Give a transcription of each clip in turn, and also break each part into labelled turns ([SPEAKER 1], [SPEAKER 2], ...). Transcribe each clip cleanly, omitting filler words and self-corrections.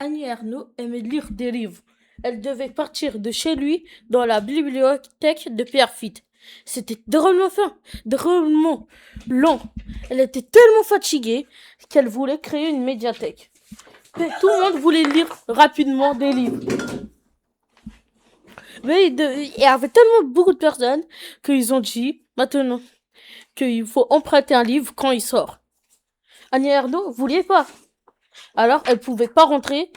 [SPEAKER 1] Annie Ernaux aimait lire des livres. Elle devait partir de chez lui dans la bibliothèque de Pierrefitte. C'était drôlement fin, drôlement long. Elle était tellement fatiguée qu'elle voulait créer une médiathèque. Mais tout le monde voulait lire rapidement des livres. Mais il y avait tellement beaucoup de personnes qu'ils ont dit maintenant qu'il faut emprunter un livre quand il sort. Annie Ernaux voulait pas. Alors, elle pouvait pas rentrer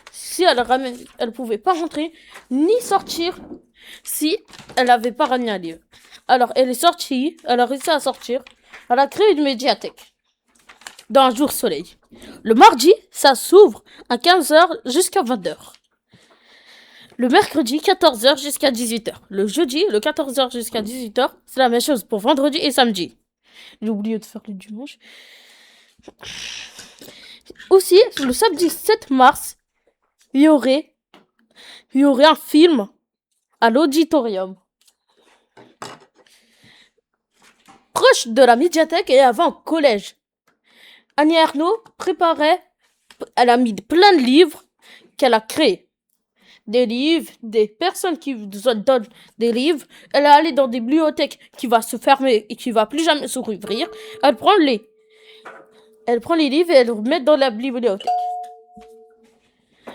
[SPEAKER 1] elle pouvait pas rentrer ni sortir si elle avait pas ramené un livre. Alors, elle est sortie, elle a réussi à sortir, elle a créé une médiathèque dans un jour soleil. Le mardi, ça s'ouvre à 15h jusqu'à 20h. Le mercredi, 14h jusqu'à 18h. Le jeudi, le 14h jusqu'à 18h, c'est la même chose pour vendredi et samedi. J'ai oublié de faire le dimanche. Aussi, le samedi 7 mars, il y aurait un film à l'auditorium. Proche de la médiathèque et avant le collège. Annie Ernaux elle a mis plein de livres qu'elle a créés. Des livres, des personnes qui donnent des livres. Elle est allée dans des bibliothèques qui va se fermer et qui va plus jamais se rouvrir. Elle prend les livres et elle les remet dans la bibliothèque.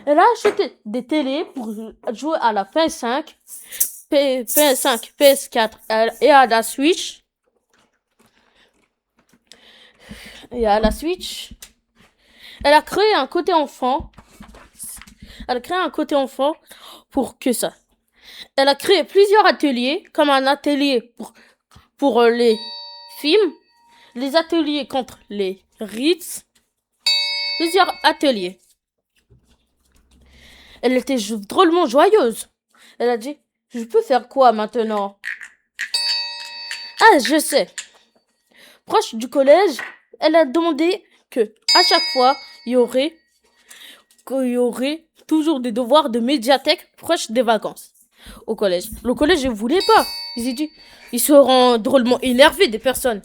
[SPEAKER 1] Elle a acheté des télés pour jouer à la PS5, PS5, PS4 et à la Switch. Elle a créé un côté enfant. Pour que ça. Elle a créé plusieurs ateliers, comme un atelier pour les films, les ateliers contre les rites, plusieurs ateliers. Elle était drôlement joyeuse. Elle a dit, je peux faire quoi maintenant? Ah, je sais. Proche du collège, elle a demandé que à chaque fois, il y aurait toujours des devoirs de médiathèque proche des vacances au collège. Le collège ne voulait pas. Ils seront drôlement énervés des personnes.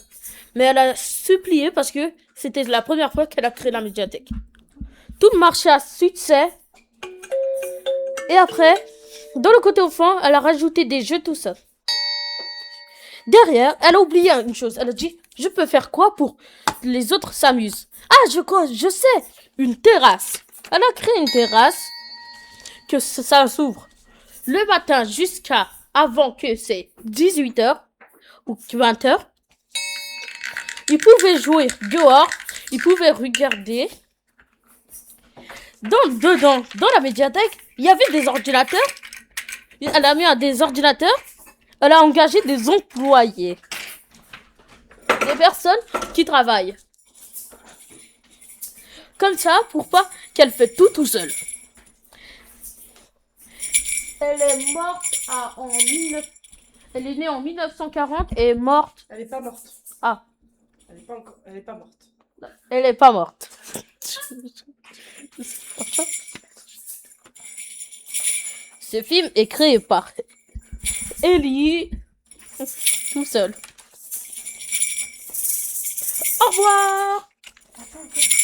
[SPEAKER 1] Mais elle a supplié parce que c'était la première fois qu'elle a créé la médiathèque. Tout marchait à succès. Et après, dans le côté enfant, elle a rajouté des jeux, tout ça. Derrière, elle a oublié une chose. Elle a dit, je peux faire quoi pour que les autres s'amusent? Ah, je sais, une terrasse. Elle a créé une terrasse que ça s'ouvre le matin jusqu'à avant que c'est 18h ou 20h. Ils pouvaient jouer dehors, ils pouvaient regarder. Dedans, dans la médiathèque, il y avait des ordinateurs. Elle a mis des ordinateurs. Elle a engagé des employés. Des personnes qui travaillent. Comme ça, pour pas qu'elle fait tout seule. Elle est morte Elle est née en 1940 et est morte.
[SPEAKER 2] Elle est pas morte.
[SPEAKER 1] Ah.
[SPEAKER 2] Elle est pas morte.
[SPEAKER 1] Elle est pas morte. Ce film est créé par Ellie tout seul. Au revoir.
[SPEAKER 2] Attends.